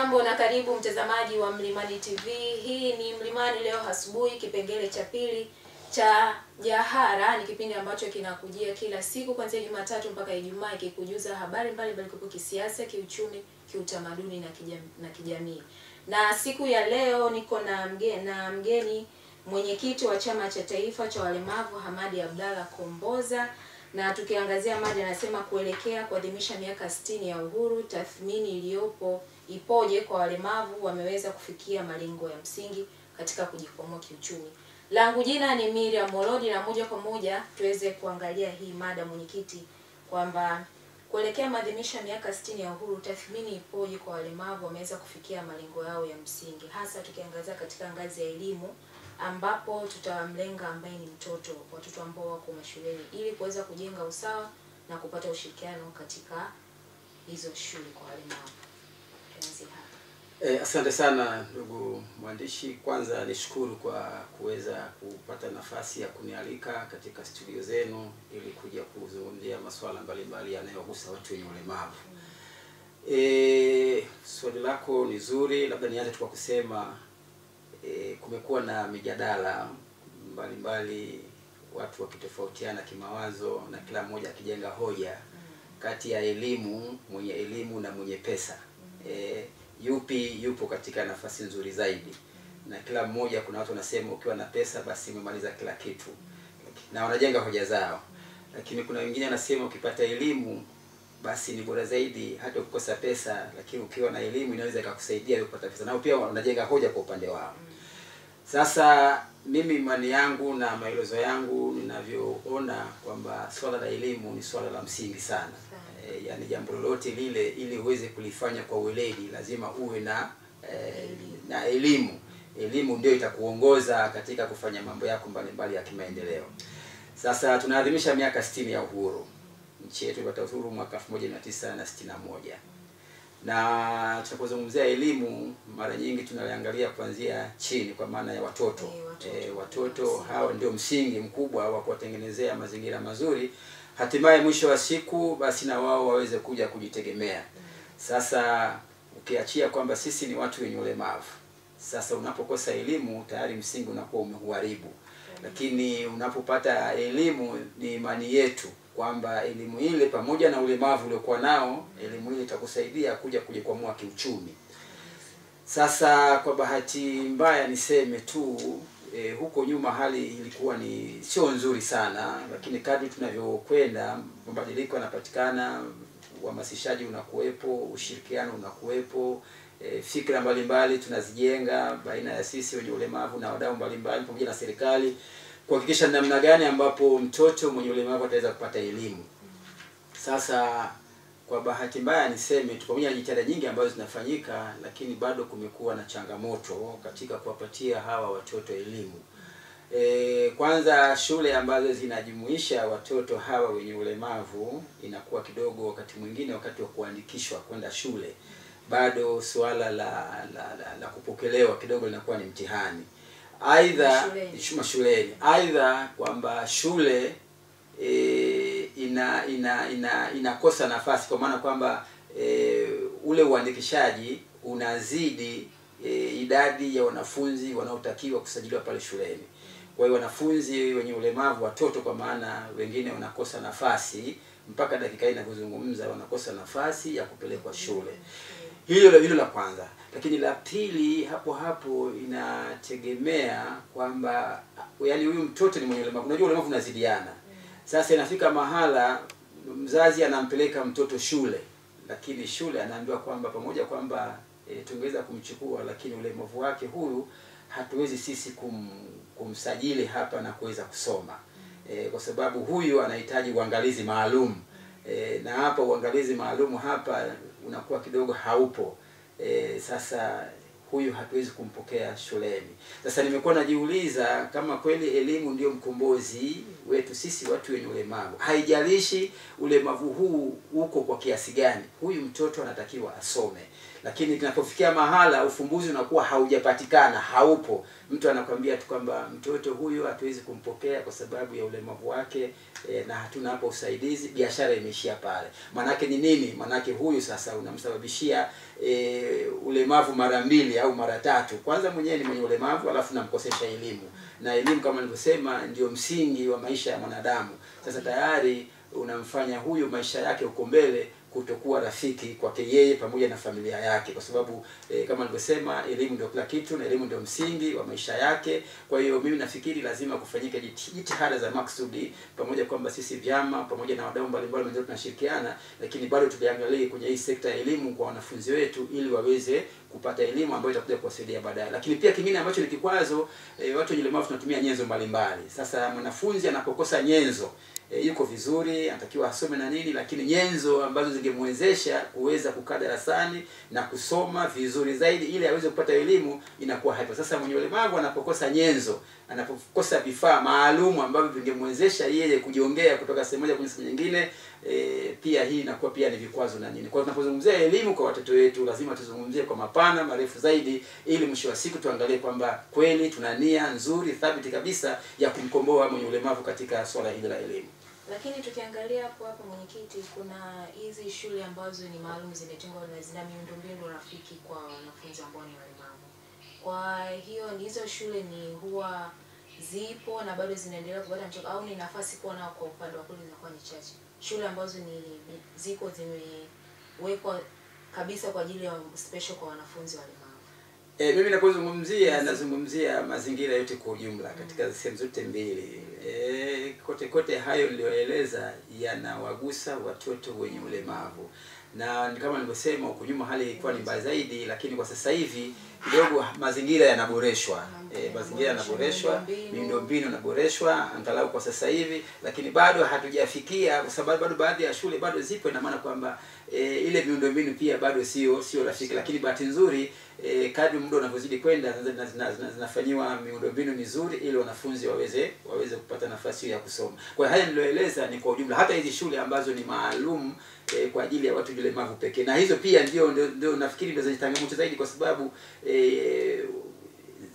Hujambo na karibu mtazamaji wa Mlimani TV. Hii ni Mlimani leo asubuhi, kipengele cha pili cha Jahara. Ni kipindi ambacho kinakujia kila siku kuanzia Jumatatu mpaka Ijumaa, kikujuza habari mbalimbali kwa kisiasa, kiuchumi, kiutamaduni na kijamii. Na siku ya leo niko na mgeni mwenyekiti wa Chama cha Taifa cha Walemavu Hamadi Abdalla Komboza, na tukiangazia mada anasema kuelekea kuadhimisha miaka 60 ya uhuru, tathmini ipoje kwa walemavu wameweza kufikia malengo ya msingi katika kujikwamua kiuchumi. Langu jina ni Miriam Molodi, na moja kwa moja tuweze kuangalia hii mada mwenyekiti, kwamba kuelekea maadhimisho ya miaka 60 ya uhuru, tathmini ipoje kwa walemavu wameweza kufikia malengo yao ya msingi, hasa tukiangazia katika ngazi ya elimu, ambapo tutamlenga ambaye ni watoto ambao wako mashuleni, ili kuweza kujenga usawa na kupata ushirikiano katika hizo shule kwa walemavu. Tuanze hapa. Asante sana ndugu mwandishi. Kwanza nishukuru kwa kuweza kupata nafasi ya kunialika katika studio zenu ili kuja kuzungumzia masuala mbalimbali yanayohusu watu wenye ulemavu. Swali lako ni zuri. Labda nianze tu kwa kusema kumekuwa na mijadala mbalimbali, watu wakitofautiana kimawazo na kila mmoja akijenga hoja kati ya mwenye elimu na mwenye pesa. Yupi yupo katika nafasi nzuri zaidi? Na kila mmoja, kuna watu wanasema ukiwa na pesa basi umemaliza kila kitu, na wanajenga hoja zao. Lakini kuna wengine wanasema ukipata elimu basi ni bora zaidi hata ukikosa pesa, lakini ukiwa na elimu inaweza ikakusaidia kupata pesa. Nao pia wanajenga hoja kwa upande wao. Sasa mimi imani yangu na maelezo yangu ninavyoona kwamba swala la elimu ni swala la msingi sana. Yani jambo lolote lile ili uweze kulifanya kwa weledi lazima uwe na elimu. Elimu ndio itakuongoza katika kufanya mambo yako mbalimbali ya kimaendeleo. Sasa tunaadhimisha miaka 60 ya uhuru. Nchi yetu ilipata uhuru mwaka 1961. Na tunapozungumzia elimu mara nyingi tunaliangalia kuanzia chini, kwa maana ya watoto. Watoto hao ndio msingi mkubwa wa kuwatengenezea mazingira mazuri, hatimaye mwisho wa siku basi na wao waweze kuja kujitegemea. Sasa ukiachia kwamba sisi ni watu wenye ulemavu, sasa unapokosa elimu tayari msingi unakuwa umeharibu. Lakini unapopata elimu, ni imani yetu kwamba elimu ile pamoja na ulemavu uliokuwa nao, elimu ile itakusaidia kuja kujikwamua kiuchumi. Sasa kwa bahati mbaya niseme tu, huko nyuma hali ilikuwa ni sio nzuri sana, lakini kadri tunavyokwenda mabadiliko yanapatikana, uhamasishaji unakuwepo, ushirikiano unakuwepo, fikra mbalimbali tunazijenga baina ya sisi wenye ulemavu na wadau mbalimbali pamoja na serikali, kuhakikisha namna gani ambapo mtoto mwenye ulemavu ataweza kupata elimu. Sasa kwa bahati mbaya niseme tu, pamoja na jitihada nyingi ambazo zinafanyika, lakini bado kumekuwa na changamoto katika kuwapatia hawa watoto elimu. Kwanza shule ambazo zinajumuisha watoto hawa wenye ulemavu inakuwa kidogo, wakati mwingine wakati wa kuandikishwa kwenda shule bado suala la kupokelewa kidogo linakuwa ni mtihani. Aidha shuleni, aidha kwamba shule inakosa nafasi, kwa maana kwamba ule uandikishaji unazidi idadi ya wanafunzi wanaotakiwa kusajiliwa pale shuleni. Kwa hiyo wanafunzi wenye ulemavu, watoto kwa maana, wengine wanakosa nafasi, mpaka dakika hii ninapozungumza wanakosa nafasi ya kupelekwa shule. Hilo la kwanza. Lakini la pili, hapo inategemea kwamba yani huyu mtoto ni mwenye ulemavu. Unajua ulemavu unazidiana. Sasa inafika mahala mzazi anampeleka mtoto shule, lakini shule anaambiwa kwamba pamoja kwamba tungeweza kumchukua, lakini ulemavu wake huyu hatuwezi sisi kumsajili hapa na kuweza kusoma. Kwa sababu huyu anahitaji uangalizi maalum. Na hapa uangalizi maalum hapa unakuwa kidogo haupo. Sasa huyu hatuwezi kumpokea shuleni. Sasa nimekuwa najiuliza kama kweli elimu ndio mkombozi wetu sisi watu wenye ulemavu. Haijalishi ulemavu huu uko kwa kiasi gani, huyu mtoto anatakiwa asome. lakini tunapofikia mahala ufumbuzi unakuwa haujapatikana, haupo, mtu anakwambia tu kwamba mtoto huyu hatuwezi kumpokea kwa sababu ya ulemavu wake, na hatuna hapo usaidizi, biashara imeishia pale. Manake ni nini? Manake huyu sasa unamsababishia ulemavu mara mbili au mara tatu. Kwanza mwenyewe ni mwenye ulemavu, alafu namkosesha elimu, na elimu kama nilivyosema ndio msingi wa maisha ya mwanadamu. Sasa tayari unamfanya huyu maisha yake huko mbele kutokuwa rafiki kwake yeye pamoja na familia yake, kwa sababu kama nilivyosema, elimu ndio kila kitu na elimu ndio msingi wa maisha yake. Kwa hiyo mimi nafikiri lazima kufanyike jitihada za maksudi, pamoja kwamba sisi vyama pamoja na wadau mbalimbali ndio tunashirikiana, lakini bado tuliangalie kwenye hii sekta ya elimu kwa wanafunzi wetu ili waweze kupata elimu ambayo itakuja kuwasaidia baadaye. Lakini pia kingine ambacho ni kikwazo, watu wenye ulemavu tunatumia nyenzo mbalimbali. Sasa mwanafunzi anapokosa nyenzo, yuko vizuri, anatakiwa asome na nini, lakini nyenzo ambazo zingemwezesha kuweza kukaa darasani na kusoma vizuri zaidi ili aweze kupata elimu inakuwa haipo. Sasa mwenye ulemavu anapokosa nyenzo, anapokosa vifaa maalum ambavyo vingemwezesha yeye kujiongea kutoka sehemu moja kwenda sehemu nyingine, pia hii inakuwa pia ni vikwazo na nini. Kwa hiyo tunapozungumzia elimu kwa watoto wetu lazima tuzungumzie kwa mapana marefu zaidi, ili mwisho wa siku tuangalie kwamba kweli tuna nia nzuri thabiti kabisa ya kumkomboa mwenye ulemavu katika swala hili la elimu. Lakini tukiangalia hapo mwenyekiti, kuna hizi shule ambazo ni maalum zimetengwa na zina miundombinu rafiki kwa wanafunzi ambao ni walemavu. Kwa hiyo hizo shule ni huwa zipo na bado zinaendelea kupata mchango, au ni nafasi kuwa nao kwa upande wa kule zinakuwa ni chache? Shule ambazo ni ziko zimewekwa kabisa kwa ajili ya special kwa wanafunzi walemavu. Mimi nazungumzia mazingira yote kwa ujumla katika sehemu zote mbili. Kote hayo niliyoeleza yanawagusa watoto wenye ulemavu. Na kama nilivyosema huko nyuma hali ilikuwa ni mbaya zaidi, lakini kwa sasa hivi kidogo mazingira yanaboreshwa. Mazingira yanaboreshwa, miundombinu inaboreshwa angalau kwa sasa hivi, lakini bado hatujafikia, kwa sababu bado baadhi ya shule bado zipo, ina maana kwamba ile miundombinu pia bado sio rafiki. Lakini bahati nzuri kadri muda unavyozidi kwenda zinafanywa miundombinu mizuri ili wanafunzi waweze kupata nafasi ya kusoma. Kwa haya nilioeleza ni kwa ujumla, hata hizi shule ambazo ni maalum kwa ajili ya watu walemavu pekee, na hizo pia ndio nafikiri ndio zinachangamoto zaidi, kwa sababu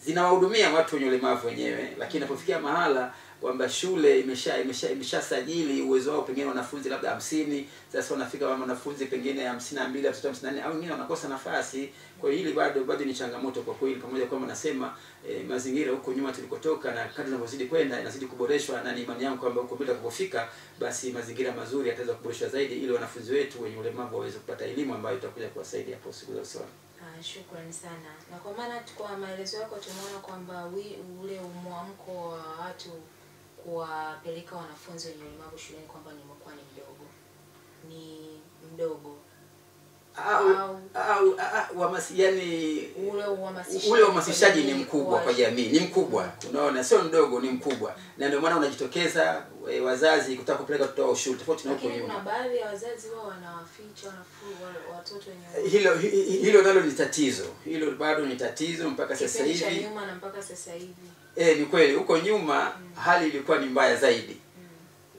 zinawahudumia watu wenye ulemavu wenyewe, lakini inapofikia mahala kwamba shule imeshasajili uwezo wao pengine wanafunzi labda 50, sasa wanafika wanafunzi pengine 52 au 54 au wengine wanakosa nafasi. Kwa hiyo hili bado ni changamoto kwa kweli, pamoja kwamba nasema mazingira huko nyuma tulikotoka na kadri tunavyozidi kwenda inazidi kuboreshwa, na ni imani yangu kwamba huko mbele tukifika basi mazingira mazuri yataweza kuboreshwa zaidi ili wanafunzi wetu wenye ulemavu waweze kupata elimu ambayo itakuja kuwasaidia hapo siku za usoni. Shukrani sana. Na kwa maana kwa maelezo yako tumeona kwamba ule mwamko wa watu kuwapeleka wanafunzi wenye ulemavu shuleni kwamba ni mdogo ule uhamasishaji ni mkubwa kwa jamii, ni mkubwa, unaona, sio mdogo, ni mkubwa, na ndio maana unajitokeza wazazi kutaka kupeleka watoto wao shule tofauti na huko nyuma. Kuna baadhi ya wazazi wao wanawaficha watoto wenye hilo nalo ni tatizo, hilo bado ni tatizo mpaka sasa hivi. Nyuma na mpaka sasa hivi ni kweli huko nyuma hali ilikuwa ni mbaya zaidi,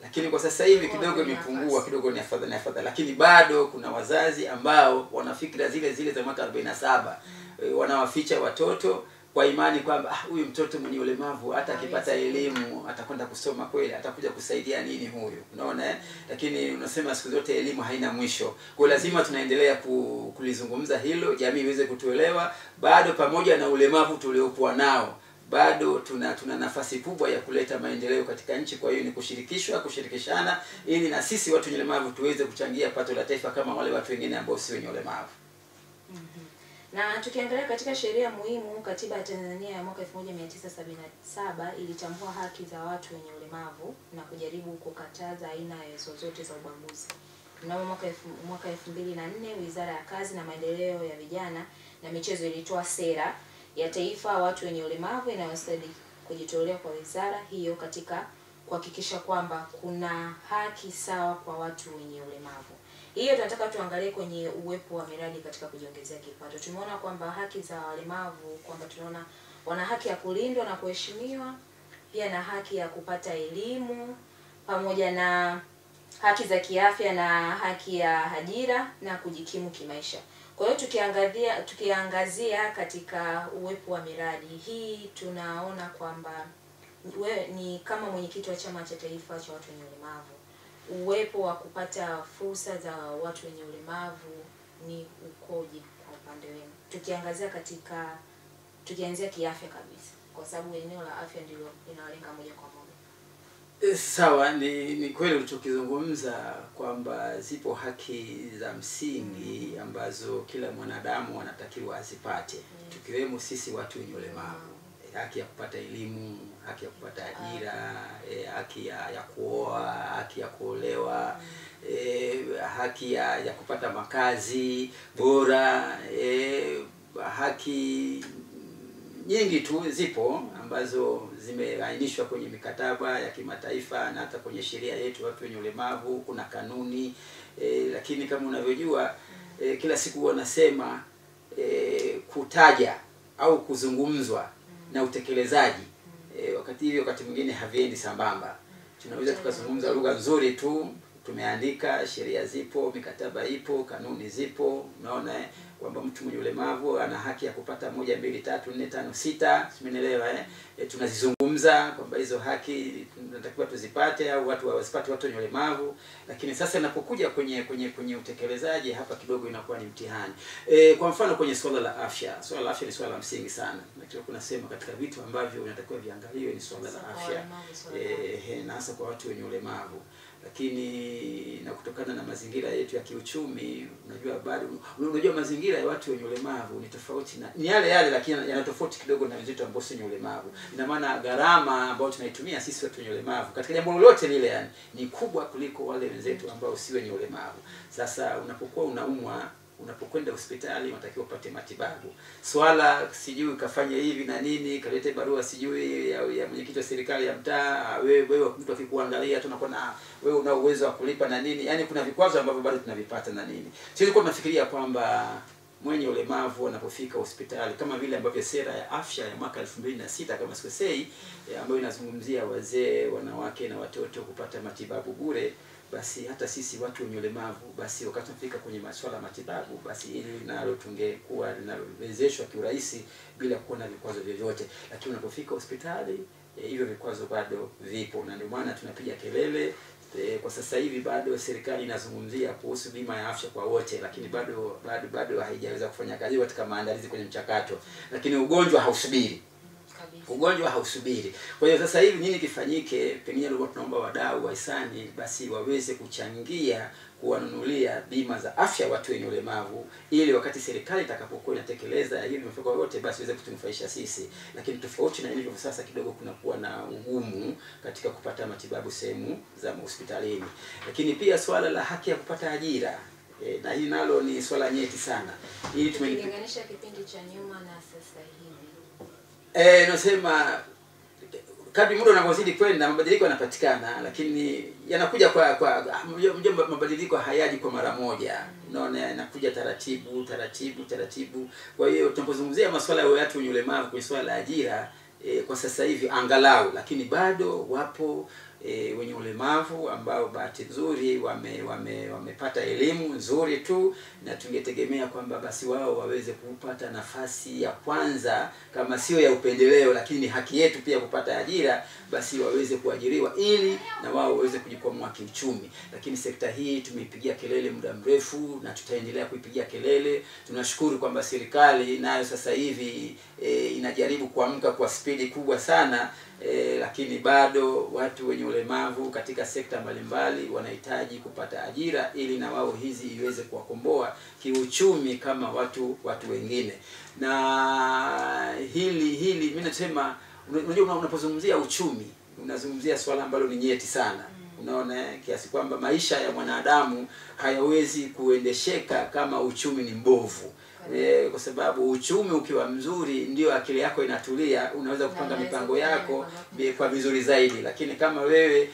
lakini kwa sasa hivi kidogo imepungua, kidogo ni afadhali, lakini bado kuna wazazi ambao wana fikra zile za mwaka 47 wanawaficha watoto kwa imani kwamba huyu mtoto mwenye ulemavu hata akipata elimu atakwenda kusoma kweli, atakuja kusaidia nini huyu, unaona Lakini unasema siku zote elimu haina mwisho, kwa lazima tunaendelea kulizungumza hilo, jamii iweze kutuelewa bado, pamoja na ulemavu tuliokuwa nao bado tuna nafasi kubwa ya kuleta maendeleo katika nchi. Kwa hiyo ni kushirikishana ili na sisi watu wenye ulemavu tuweze kuchangia pato la taifa kama wale watu wengine ambao si wenye ulemavu. Na tukiangalia katika sheria muhimu, katiba ya Tanzania ya mwaka 1977 ilitambua haki za watu wenye ulemavu na kujaribu kukataza aina zozote za ubaguzi. Mnamo mwaka 2004 Wizara ya Kazi na Maendeleo ya Vijana na Michezo ilitoa sera ya taifa watu wenye ulemavu inayostahili kujitolea kwa wizara hiyo katika kuhakikisha kwamba kuna haki sawa kwa watu wenye ulemavu. Hiyo tunataka tuangalie kwenye uwepo wa miradi katika kujiongezea kipato. Tumeona kwamba haki za walemavu, kwamba tunaona wana haki ya kulindwa na kuheshimiwa, pia na haki ya kupata elimu, pamoja na haki za kiafya na haki ya ajira na kujikimu kimaisha. Kwa hiyo tukiangazia katika uwepo wa miradi hii, tunaona kwamba wewe ni kama mwenyekiti wa Chama cha Taifa cha Watu wenye Ulemavu, uwepo wa kupata fursa za watu wenye ulemavu ni ukoje kwa upande wenu? Tukianzia kiafya kabisa, kwa sababu eneo la afya ndilo linalenga moja kwa moja. Sawa, ni kweli ulichokizungumza kwamba zipo haki za msingi ambazo kila mwanadamu anatakiwa azipate, tukiwemo sisi watu wenye ulemavu. Haki ya kupata elimu, haki ya kupata ajira, haki ya kuoa, haki ya kuolewa, haki ya kupata makazi bora, haki nyingi tu zipo ambazo zimeainishwa kwenye mikataba ya kimataifa na hata kwenye sheria yetu watu wenye ulemavu. Kuna kanuni, lakini kama unavyojua kila siku wanasema kutaja au kuzungumzwa na utekelezaji wakati mwingine haviendi sambamba. Tunaweza tukazungumza lugha nzuri tu, tumeandika, sheria zipo, mikataba ipo, kanuni zipo, unaona kwamba mtu mwenye ulemavu ana haki ya kupata 1 2 3 4 5 6, simenelewa tunazizungumza kwamba hizo haki tunatakiwa tuzipate au watu wasipate watu wenye ulemavu. Lakini sasa inapokuja kwenye utekelezaji, hapa kidogo inakuwa ni mtihani. Kwa mfano kwenye swala la afya ni swala la msingi sana. Nataka kunasema katika vitu ambavyo vinatakiwa viangaliwe ni swala la afya, na hasa kwa watu wenye ulemavu. Lakini na kutokana na mazingira yetu ya kiuchumi, unajua mazingira ya watu wenye ulemavu ni tofauti na ni yale lakini yana tofauti kidogo na wenzetu ambao si wenye ulemavu. Ina maana gharama ambayo tunaitumia sisi watu wenye ulemavu katika jambo lolote lile ni kubwa kuliko wale wenzetu ambao si wenye ulemavu. Sasa unapokuwa unaumwa, unapokwenda hospitali unatakiwa upate matibabu. Swala sijui kafanya hivi na nini, kalete barua sijui ya mwenyekiti wa serikali ya mtaa, wewe mtu akikuangalia tunakuwa wewe una uwezo wa kulipa na nini. Yaani kuna vikwazo ambavyo bado tunavipata na nini. Sisi kwa tunafikiria kwamba mwenye ulemavu anapofika hospitali, kama vile ambavyo sera ya afya ya mwaka 2006 kama sikosei, ambayo inazungumzia wazee, wanawake na watoto kupata matibabu bure, basi hata sisi watu wenye ulemavu, basi wakati tunafika kwenye masuala ya matibabu, basi ili nalo tungekuwa linawezeshwa kiurahisi bila kuwa na vikwazo vyovyote. Lakini unapofika hospitali hivyo vikwazo bado vipo, na ndio maana tunapiga kelele. Kwa sasa hivi bado serikali inazungumzia kuhusu bima ya afya kwa wote, lakini bado haijaweza kufanya kazi katika maandalizi kwenye mchakato. Lakini ugonjwa hausubiri. Ugonjwa hausubiri. Kwa hiyo sasa hivi nini kifanyike? Pengine leo tunaomba wadau wa hisani basi waweze kuchangia kuwanunulia bima za afya watu wenye ulemavu, ili wakati serikali itakapokuwa inatekeleza hivi mfuko wote basi iweze kutunufaisha sisi. Lakini tofauti na ilivyo sasa, kidogo kunakuwa na ugumu katika kupata matibabu sehemu za hospitalini. Lakini pia swala la haki ya kupata ajira, na hii nalo ni swala nyeti sana. Ili tumelinganisha kipindi cha nyuma na sasa hivi. Nasema kadri muda unavyozidi kwenda mabadiliko yanapatikana, lakini yanakuja kwa mabadiliko hayaji kwa mara moja. Unaona, yanakuja taratibu. Kwa hiyo tunapozungumzia masuala ya watu wenye ulemavu kwa swala la ajira, kwa sasa hivi angalau, lakini bado wapo wenye ulemavu ambao bahati nzuri wamepata elimu nzuri tu, na tungetegemea kwamba basi wao waweze kupata nafasi ya kwanza, kama sio ya upendeleo, lakini ni haki yetu pia kupata ajira, basi waweze kuajiriwa ili na wao waweze kujikwamua kiuchumi. Lakini sekta hii tumeipigia kelele muda mrefu na tutaendelea kuipigia kelele. Tunashukuru kwamba serikali nayo sasa hivi inajaribu kuamka kwa spidi kubwa sana, lakini bado watu wenye ulemavu katika sekta mbalimbali wanahitaji kupata ajira ili na wao hizi iweze kuwakomboa kiuchumi kama watu wengine. Na hili mimi nasema, unajua unapozungumzia uchumi unazungumzia swala ambalo ni nyeti sana. Unaona, kiasi kwamba maisha ya mwanadamu hayawezi kuendesheka kama uchumi ni mbovu. Kwa sababu uchumi ukiwa mzuri ndio akili yako inatulia, unaweza kupanga mipango yako kwa vizuri zaidi. Lakini kama wewe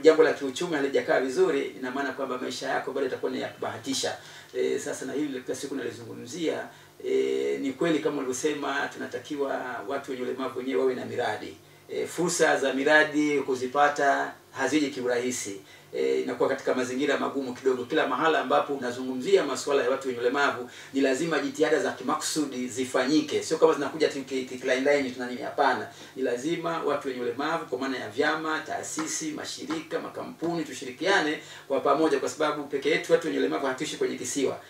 jambo la kiuchumi halijakaa vizuri, ina maana kwamba maisha yako bado itakuwa ni ya kubahatisha. Sasa na hili kwa siku nalizungumzia, ni kweli kama ulivyosema, tunatakiwa watu wenye ulemavu wenyewe wawe na miradi. Fursa za miradi kuzipata haziji kiurahisi. Inakuwa katika mazingira magumu kidogo. Kila mahala ambapo unazungumzia masuala ya watu wenye ulemavu ni lazima jitihada za kimakusudi zifanyike, sio kama zinakuja tu line tuna nini. Hapana, ni lazima watu wenye ulemavu kwa maana ya vyama, taasisi, mashirika, makampuni tushirikiane kwa pamoja, kwa sababu peke yetu watu wenye ulemavu hatuishi kwenye kisiwa.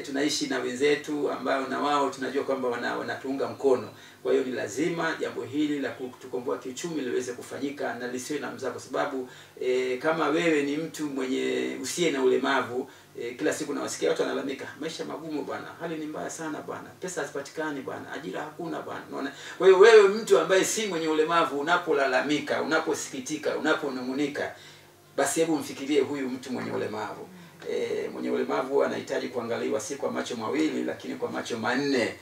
Tunaishi na wenzetu ambao na wao tunajua kwamba wanatuunga mkono. Kwa hiyo ni lazima jambo hili la kutukomboa kiuchumi liweze kufanyika na lisiwe na mzaha, kwa sababu kama wewe ni mtu mwenye usiye na ulemavu, kila siku nawasikia watu wanalalamika, maisha magumu bwana, hali ni mbaya sana bwana, pesa hazipatikani bwana, ajira hakuna bwana, unaona. Kwa hiyo wewe mtu ambaye si mwenye ulemavu, unapolalamika, unaposikitika, unaponung'unika, basi hebu mfikirie huyu mtu mwenye ulemavu. Mwenye ulemavu anahitaji kuangaliwa si kwa macho mawili, lakini kwa macho manne,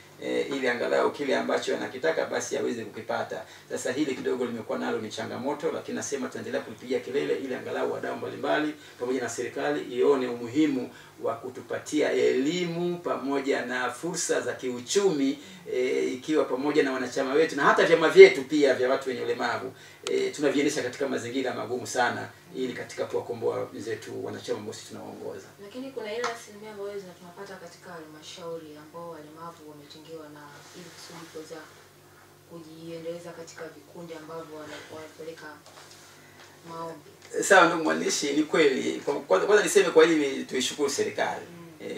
ili angalau kile ambacho anakitaka basi aweze kukipata. Sasa hili kidogo limekuwa nalo ni changamoto, lakini nasema tunaendelea kulipigia kelele ili angalau wadau mbalimbali pamoja na serikali ione umuhimu wa kutupatia elimu pamoja na fursa za kiuchumi, ikiwa pamoja na wanachama wetu na hata vyama vyetu pia vya watu wenye ulemavu tunaviendesha katika mazingira magumu sana, ili katika kuwakomboa wenzetu wanachama ambao sisi tunawaongoza. Lakini kuna ile asilimia ambayo tunapata katika halmashauri ambao walemavu wametengewa na ili kusudi kuweza kujiendeleza katika vikundi ambavyo wanapeleka maombi. Sawa ndugu mwandishi, ni kweli. Kwanza niseme kwa hili tuishukuru serikali.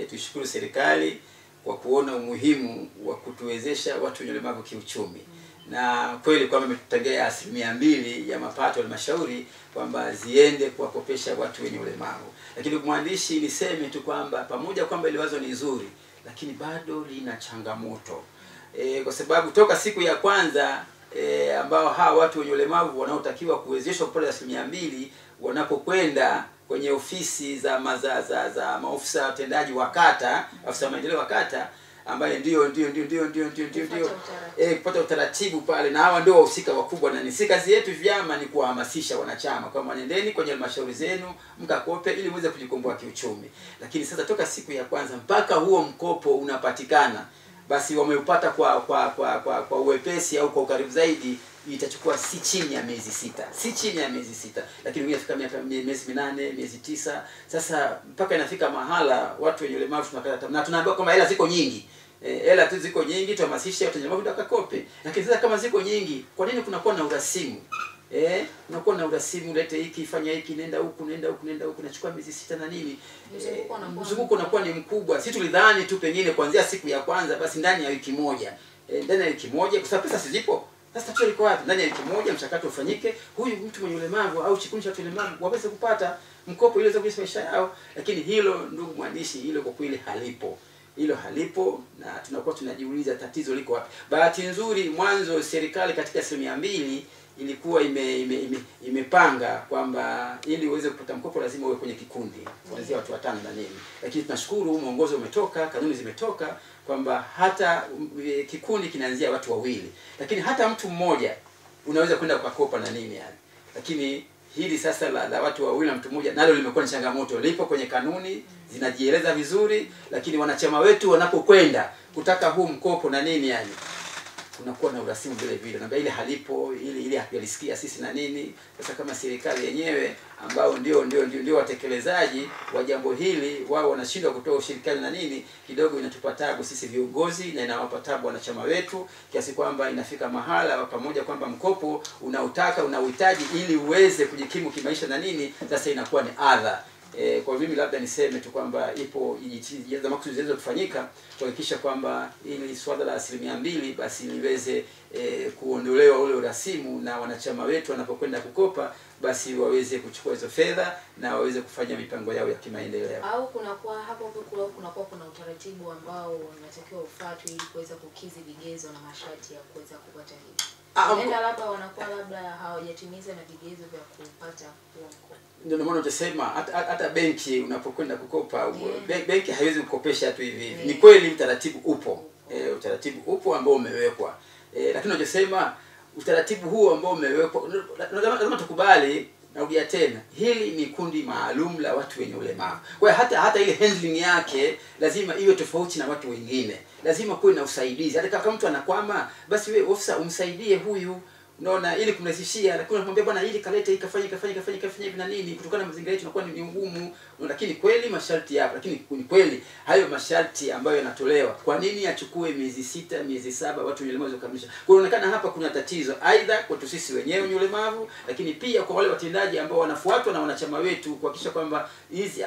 Tuishukuru serikali kwa kuona umuhimu wa kutuwezesha watu wenye ulemavu kiuchumi. Na kweli kwamba imetutengea 2% ya mapato ya halmashauri kwamba ziende kuwakopesha watu wenye ulemavu. Lakini mwandishi, niseme tu kwamba pamoja kwamba ile wazo ni nzuri, lakini bado lina changamoto. Kwa sababu toka siku ya kwanza ambao hawa watu wenye ulemavu wanaotakiwa kuwezeshwa kupata 2% wanapokwenda kwenye ofisi za maofisa watendaji wa kata, afisa maendeleo wa kata, ambaye ndio kupata utaratibu pale, na hawa ndio wahusika wakubwa, na si kazi yetu vyama ni kuhamasisha wanachama kama nendeni kwenye halmashauri zenu mkakope ili muweze kujikomboa kiuchumi. Lakini sasa toka siku ya kwanza mpaka huo mkopo unapatikana, basi wameupata kwa uwepesi au kwa ukaribu zaidi, itachukua si chini ya miezi 6, lakini ingefika miezi 8, miezi 9. Sasa mpaka inafika mahala watu wenye ulemavu tunakata, na tunaambiwa kwamba hela ziko nyingi. Hela tu ziko nyingi, tuhamasishe watu wenye ulemavu wakakope. Lakini sasa kama ziko nyingi, kwa nini kunakuwa na urasimu? Unakuwa na urasimu, lete hiki, fanya hiki, nenda huku, nachukua miezi 6 na nini. Mzunguko unakuwa ni mkubwa. Sisi tulidhani tu pengine kuanzia siku ya kwanza basi ndani ya wiki moja. Ndani ya wiki moja, kwa sababu pesa sizipo. Sasa tatizo liko wapi? Ndani ya wiki moja mchakato ufanyike, huyu mtu mwenye ulemavu au kikundi cha watu ulemavu waweze kupata mkopo ili waweze kuishi maisha yao. Lakini hilo ndugu mwandishi, hilo kwa kweli halipo. Hilo halipo, na tunakuwa tunajiuliza tatizo liko wapi. Bahati nzuri mwanzo serikali katika 2% ilikuwa imepanga kwamba ili uweze kupata mkopo lazima uwe kwenye kikundi kuanzia watu 5 na nini. Lakini tunashukuru mwongozo umetoka, kanuni zimetoka kwamba hata kikundi kinaanzia watu 2, lakini hata mtu mmoja unaweza kwenda kukopa na nini yani. Lakini hili sasa la watu 2 na mtu mmoja nalo limekuwa ni changamoto. Lipo kwenye kanuni, zinajieleza vizuri, lakini wanachama wetu wanapokwenda kutaka huu mkopo na nini yani, kunakuwa na urasimu vile vile. Na ile halipo, ile hatulisikia sisi na nini. Sasa kama serikali yenyewe ambao ndio watekelezaji wa jambo hili, wao wanashindwa kutoa ushirikiano na nini, kidogo inatupa tabu sisi viongozi na inawapa tabu wanachama wetu, kiasi kwamba inafika mahala pamoja kwamba mkopo unauhitaji ili uweze kujikimu kimaisha na nini, sasa inakuwa ni adha. Kwa mimi labda niseme tu kwamba ipo jitihada makusudi zinaweza kufanyika kuhakikisha kwamba ili swala la 2% basi liweze kuondolewa ule urasimu, na wanachama wetu wanapokwenda kukopa basi waweze kuchukua hizo fedha na waweze kufanya mipango yao ya kimaendeleo. Au kunakuwa kuna utaratibu ambao unatakiwa ufuatwe ili kuweza kukidhi vigezo na masharti ya kuweza kupata hivi. Labda wanakuwa hawajatimiza na vigezo vya kupata huo mkopo. Ndio maana tunasema hata benki unapokwenda kukopa, benki haiwezi kukopesha tu hivi hivi. Ni kweli utaratibu upo. Utaratibu upo ambao umewekwa. Lakini tunasema utaratibu huo ambao umewekwa lazima tukubali, narudia tena, hili ni kundi maalum la watu wenye ulemavu. Kwa hiyo hata ile handling yake lazima iwe tofauti na watu wengine. Lazima kuwe na usaidizi. Hata kama mtu anakwama, basi wewe ofisa umsaidie unaona, ili kumrahisishia, lakini unamwambia bwana ili kalete hii kafanye hivi na nini, kutokana na mazingira yetu inakuwa ni ugumu. Lakini kweli masharti yapo, lakini ni kweli hayo masharti ambayo yanatolewa, kwa nini achukue miezi 6 miezi 7 watu wenye ulemavu kukamilisha? Kwa inaonekana hapa kuna tatizo aidha kwetu sisi wenyewe wenye ulemavu, lakini pia kwa wale watendaji ambao wanafuatwa na wanachama wetu kuhakikisha kwamba hizi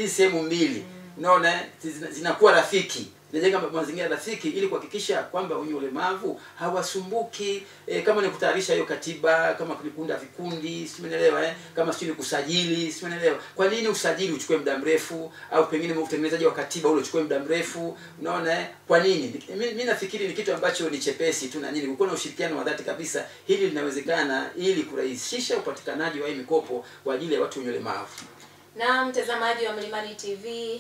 sehemu mbili unaona zinakuwa rafiki, zinajenga mazingira rafiki ili kuhakikisha kwamba wenye ulemavu hawasumbuki. Kama ni kutayarisha hiyo katiba, kama kuunda vikundi, simenelewa kama sio kusajili, simenelewa. Kwa nini usajili uchukue muda mrefu, au pengine utengenezaji wa katiba ule uchukue muda mrefu, unaona kwa nini? Mimi nafikiri ni kitu ambacho ni chepesi tu, na nini uko na ushirikiano wa dhati kabisa, hili linawezekana ili kurahisisha upatikanaji wa hii mikopo kwa ajili ya watu wenye ulemavu. Na mtazamaji wa Mlimani TV,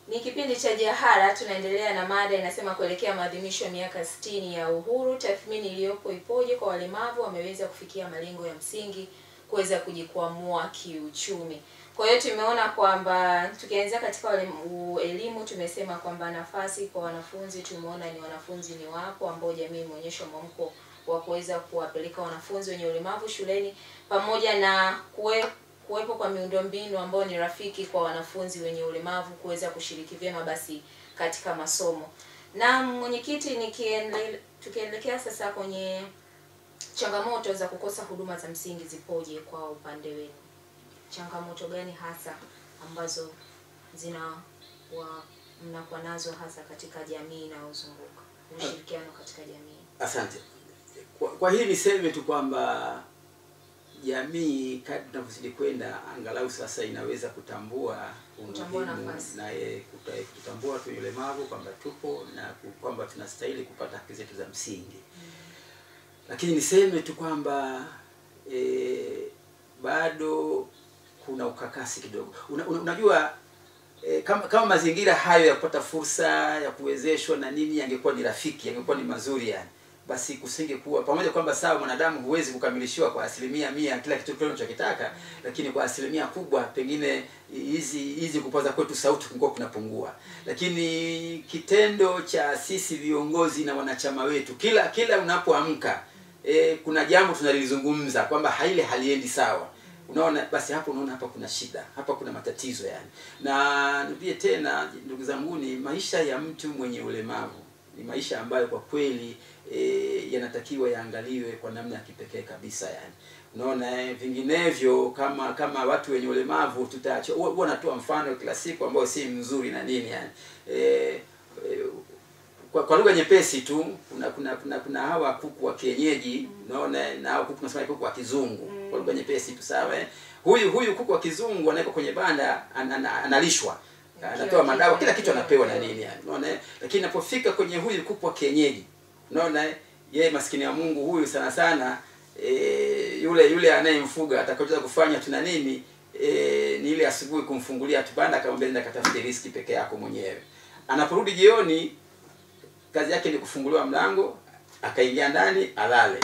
ni kipindi cha Jahara. Tunaendelea na mada inasema kuelekea maadhimisho ya miaka 60 ya uhuru, tathmini iliyopo ipoje kwa walemavu wameweza kufikia malengo ya msingi kuweza kujikwamua kiuchumi. Kwa hiyo tumeona kwamba tukianzia katika elimu, tumesema kwamba nafasi kwa wanafunzi, tumeona ni wanafunzi ni wapo ambao jamii imeonyesha mwamko wa kuweza kuwapeleka wanafunzi wenye ulemavu shuleni, pamoja na kuwepo kwa miundombinu ambayo ni rafiki kwa wanafunzi wenye ulemavu kuweza kushiriki vyema basi katika masomo. Na mwenyekiti, tukielekea sasa kwenye changamoto za kukosa huduma za msingi zipoje kwa upande wenu? Changamoto gani hasa ambazo mnakuwa nazo hasa katika jamii inayozunguka, ushirikiano katika jamii? Asante. Kwa hili niseme tu kwamba jamii kadri tunavyozidi kwenda angalau sasa inaweza kutambua umuhimu na kutambua watu wenye ulemavu kwamba tupo na kwamba tunastahili kupata haki zetu za msingi. Lakini niseme tu kwamba bado kuna ukakasi kidogo. Unajua kama mazingira hayo ya kupata fursa ya kuwezeshwa na nini yangekuwa ni rafiki, yangekuwa ni mazuri yani, basi kusingekuwa, pamoja kwamba sawa mwanadamu huwezi kukamilishiwa kwa 100% kila kitu kile unachokitaka, lakini kwa 100% kubwa pengine hizi kupaza kwetu sauti kungekuwa kunapungua. Lakini kitendo cha sisi viongozi na wanachama wetu kila unapoamka kuna jambo tunalizungumza kwamba haile haliendi sawa, unaona, basi hapo unaona hapa kuna shida, hapa kuna matatizo yani. Na nipie tena ndugu zangu, ni maisha ya mtu mwenye ulemavu ni maisha ambayo kwa kweli yanatakiwa yaangaliwe kwa namna ya kipekee kabisa yani. Unaona, vinginevyo kama watu wenye ulemavu tutaacha, huwa natoa mfano kila siku ambao si mzuri na nini yani. Kwa lugha nyepesi tu, kuna hawa kuku wa kienyeji, unaona, na hawa kuku tunasema kuku wa kizungu. Kwa lugha nyepesi tu, sawa Huyu kuku wa kizungu anawekwa kwenye banda, analishwa, anatoa madawa, kila kitu anapewa na nini yani, unaona. Lakini inapofika kwenye huyu kuku wa kienyeji, unaona, yeye maskini ya Mungu huyu sana yule anayemfuga atakayeweza kufanya tuna nini ni ile asubuhi kumfungulia tubanda, akamwambia nenda katafute riziki peke yako mwenyewe. Anaporudi jioni kazi yake ni kufunguliwa mlango, akaingia ndani alale.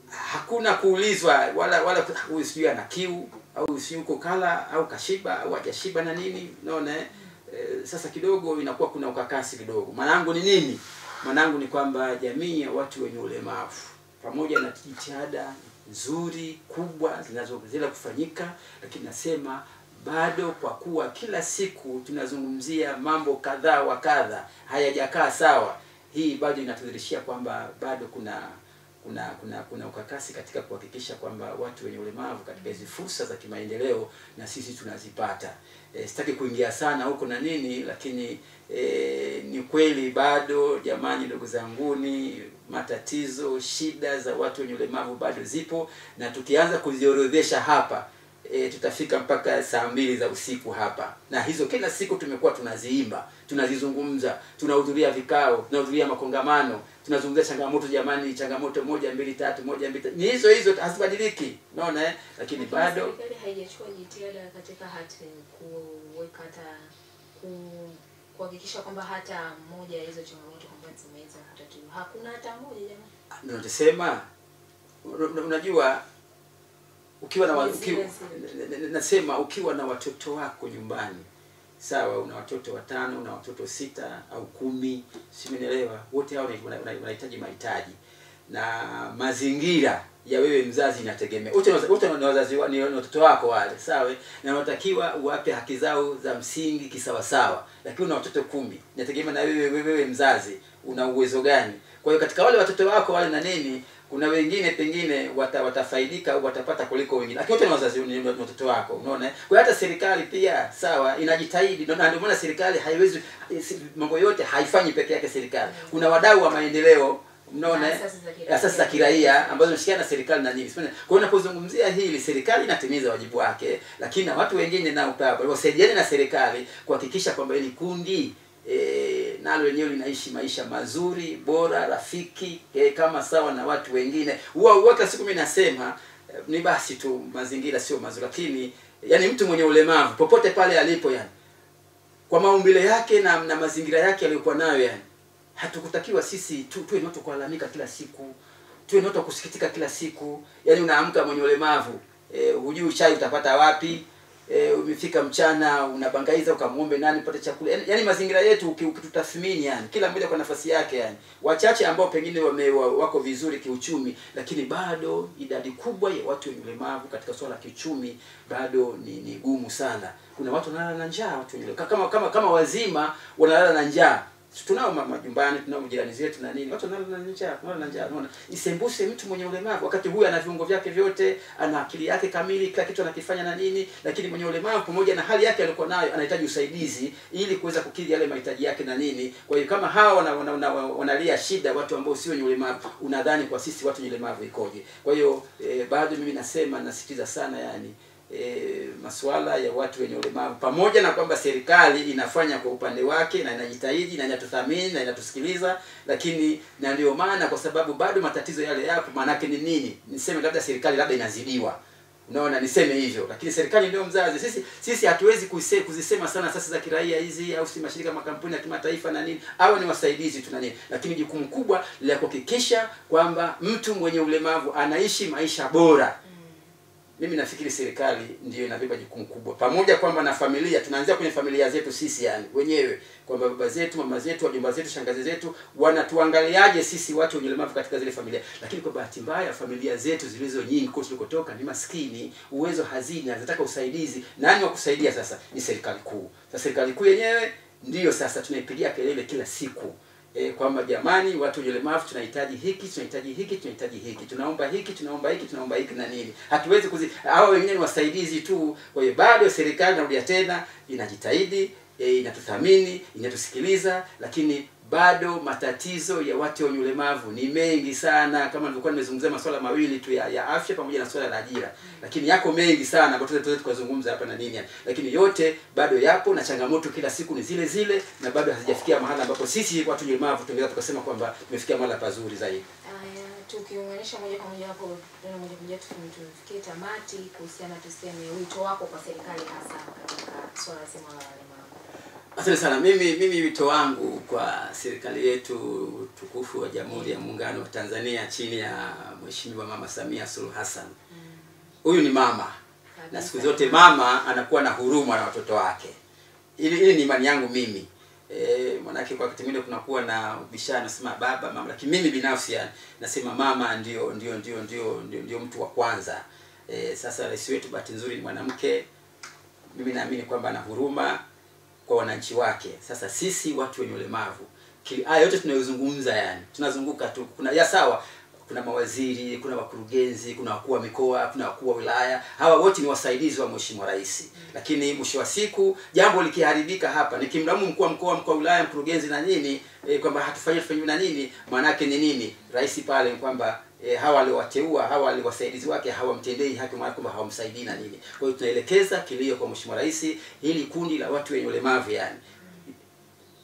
Hakuna kuulizwa wala huyu sijui ana kiu au si yuko kala au kashiba au hajashiba na nini, unaona. Sasa kidogo inakuwa kuna ukakasi kidogo. Manangu ni nini? Manangu ni kwamba jamii ya watu wenye ulemavu, pamoja na jitihada nzuri kubwa zinazoweza kufanyika, lakini nasema bado, kwa kuwa kila siku tunazungumzia mambo kadhaa wa kadha hayajakaa sawa, hii bado inatudhihirishia kwamba bado kuna ukakasi katika kuhakikisha kwamba watu wenye ulemavu katika hizi fursa za kimaendeleo na sisi tunazipata. Sitaki kuingia sana huko na nini, lakini ni kweli bado jamani, ndugu zanguni, matatizo, shida za watu wenye ulemavu bado zipo, na tukianza kuziorodhesha hapa tutafika mpaka saa 2 za usiku hapa. Na hizo kila siku tumekuwa tunaziimba, tunazizungumza, tunahudhuria vikao, tunahudhuria makongamano, tunazungumzia changamoto jamani, changamoto 1 2 3 1 2 ni hizo hazibadiliki, unaona lakini bado serikali haijachukua jitihada katika hati kuweka hata kuhakikisha kwamba hata moja ya hizo changamoto kwamba zimeweza kutatuliwa. Hakuna hata moja jamani. Ndio nasema, unajua ukiwa na nasema ukiwa na watoto wako nyumbani, sawa, una watoto 5, una watoto 6 au 10, simenelewa, wote hao wanahitaji mahitaji na mazingira ya wewe mzazi inategemea. Wote ni wazazi, ni watoto wako wale, sawa, na unatakiwa uwape haki zao za msingi kisawa sawa. Lakini una watoto 10, inategemea na wewe mzazi una uwezo gani. Kwa hiyo katika wale watoto wako wale na nini, kuna wengine pengine watafaidika au watapata kuliko wengine. Lakini wote ni wazazi, ni watoto wako, unaona. Kwa hata serikali pia sawa inajitahidi, na ndio maana serikali haiwezi, mambo yote haifanyi peke yake serikali. Kuna wadau wa maendeleo, unaona, asasi za kiraia ambazo zinashirikiana na serikali na nini. Kwa hiyo unapozungumzia hili, serikali inatimiza wajibu wake, lakini na watu wengine nao pia wasaidiane na serikali kuhakikisha kwamba hili kundi nalo lenyewe linaishi maisha mazuri, bora, rafiki, kama sawa na watu wengine. Huwa siku mimi nasema ni basi tu mazingira sio mazuri, lakini yani mtu mwenye ulemavu popote pale alipo, yani kwa maumbile yake na mazingira yake aliyokuwa nayo, yani hatukutakiwa sisi tuwe ni watu kulalamika kila siku, tuwe ni watu kusikitika kila siku. Yani unaamka mwenye ulemavu, hujui chai utapata wapi, umefika mchana unabangaiza ukamuombe nani upate chakula. Yani mazingira yetu ukitutathmini, yani kila mmoja kwa nafasi yake, yani wachache ambao pengine wako vizuri kiuchumi, lakini bado idadi kubwa ya watu wenye ulemavu katika swala la kiuchumi bado ni gumu sana. Kuna watu wanalala na njaa, watu wenye kama wazima wanalala na njaa. Tunao majumbani, tunao jirani zetu na nini, watu wanalala na njaa, unaona. Isembuse mtu mwenye ulemavu, wakati huyu ana viungo vyake vyote, ana akili yake kamili, kila kitu anakifanya na nini, lakini mwenye ulemavu pamoja na hali yake aliyokuwa nayo anahitaji usaidizi ili kuweza kukidhi yale mahitaji yake na nini. Kwa hiyo kama hawa wanalia shida watu ambao sio wenye ulemavu, unadhani kwa sisi watu wenye ulemavu ikoje? Kwa hiyo bado mimi nasisitiza sana, yani masuala ya watu wenye ulemavu, pamoja na kwamba serikali inafanya kwa upande wake na inajitahidi na inatuthamini na inatusikiliza, lakini na ndio maana kwa sababu bado matatizo yale yapo. Maana yake ni nini? Niseme labda serikali labda inazidiwa, unaona, niseme hivyo, lakini serikali ndio mzazi. Sisi hatuwezi kuzisema sana asasi za kiraia hizi au si mashirika makampuni ya kimataifa na nini, au ni wasaidizi tu na nini, lakini jukumu kubwa la kuhakikisha kwamba mtu mwenye ulemavu anaishi maisha bora. Mimi nafikiri serikali ndio inabeba jukumu kubwa, pamoja kwamba na familia, tunaanzia kwenye familia zetu sisi, yani wenyewe, kwamba baba zetu, mama zetu, wajomba zetu, shangazi zetu wanatuangaliaje sisi watu wenye ulemavu katika zile familia. Lakini kwa bahati mbaya familia zetu zilizo nyingi kwa tulikotoka ni maskini, uwezo hazina, zinataka usaidizi. Nani wa kusaidia sasa? Ni serikali kuu. Sasa serikali kuu yenyewe ndio sasa tunaipigia kelele kila siku, kwamba jamani, watu wenye ulemavu tunahitaji hiki, tunahitaji hiki, tunahitaji hiki, tunaomba hiki, tunaomba hiki, tunaomba hiki na nini. Hatuwezi hao wengine ni wasaidizi tu. Kwa hiyo bado serikali, narudia tena, inajitahidi, inatuthamini, inatusikiliza, lakini bado matatizo ya watu wenye ulemavu ni mengi sana. Kama nilikuwa nimezungumzia masuala mawili tu ya afya pamoja na swala la ajira, lakini yako mengi sana ambayo tutaweza tukazungumza hapa na nini, lakini yote bado yapo na changamoto kila siku ni zile zile, na bado hazijafikia mahali ambapo sisi watu wenye ulemavu tungeweza tukasema kwamba tumefikia mahali pazuri zaidi. Tukiunganisha moja kwa moja hapo, tufikie tamati kuhusiana, tuseme wito wako kwa serikali hasa katika swala zima la ulemavu. Asante sana. Mimi wito wangu kwa serikali yetu tukufu wa Jamhuri ya Muungano wa Tanzania chini ya Mheshimiwa Mama Samia Suluhu Hassan. Huyu ni mama. Na siku zote mama anakuwa na huruma na watoto wake. Ili ni imani yangu mimi. Manake kwa wakati mwingine kunakuwa na ubishano, nasema baba, mama, lakini mimi binafsi yani nasema mama ndio mtu wa kwanza. Sasa rais wetu bahati nzuri ni mwanamke. Mimi naamini kwamba ana huruma kwa wananchi wake. Sasa sisi watu wenye ulemavu, haya yote tunayozungumza, yani tunazunguka tu, kuna sawa, kuna mawaziri, kuna wakurugenzi, kuna wakuu wa mikoa, kuna wakuu wa wilaya, hawa wote ni wasaidizi wa Mheshimiwa Rais. Lakini mwisho wa siku jambo likiharibika hapa, nikimlaumu mkuu wa mkoa, mkuu wa wilaya, mkurugenzi na nini, kwamba hatufanyi na nini, maana yake ni nini? Rais pale kwamba hawa waliowateua, hawa waliwasaidizi wake hawamtendei haki, maana kwamba hawamsaidii na nini. Kwa hiyo tunaelekeza kilio kwa Mheshimiwa Rais, hili kundi la watu wenye ulemavu, yani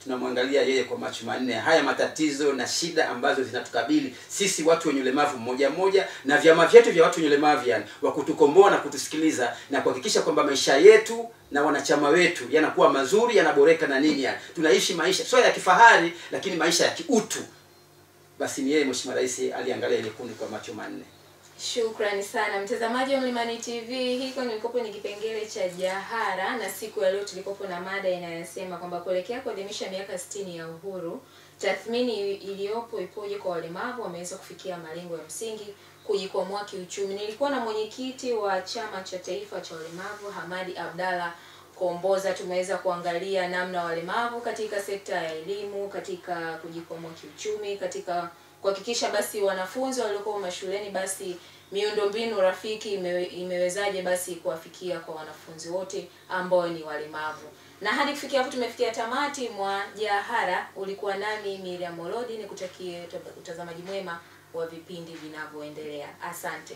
tunamwangalia yeye kwa macho manne. Haya matatizo na shida ambazo zinatukabili sisi watu wenye ulemavu mmoja mmoja, na vyama vyetu vya watu wenye ulemavu, yani wa kutukomboa na kutusikiliza na kuhakikisha kwamba maisha yetu na wanachama wetu yanakuwa mazuri, yanaboreka na nini, yani tunaishi maisha sio ya kifahari, lakini maisha ya kiutu. Basi ni yeye Mheshimiwa Rais aliangalia ile kundi kwa macho manne. Shukrani sana mtazamaji wa Mlimani TV. Hiko nilikopo ni kipengele cha Jahara, na siku ya leo tulikopo na mada inayosema kwamba kuelekea kuadhimisha miaka 60 ya uhuru, tathmini iliyopo ipoje kwa walemavu wameweza kufikia malengo ya msingi kujikwamua kiuchumi. Nilikuwa na mwenyekiti wa chama cha taifa cha walemavu Hamadi Abdalla Komboza. Tumeweza kuangalia namna walemavu katika sekta ya elimu, katika kujikwamua kiuchumi, katika kuhakikisha basi wanafunzi waliokuwa mashuleni basi miundombinu rafiki imewezaje basi kuwafikia kwa wanafunzi wote ambao ni walemavu. Na hadi kufikia hapo tumefikia tamati mwa Jahara. Ulikuwa nami Miriam Molodi, nikutakie utazamaji mwema wa vipindi vinavyoendelea. Asante.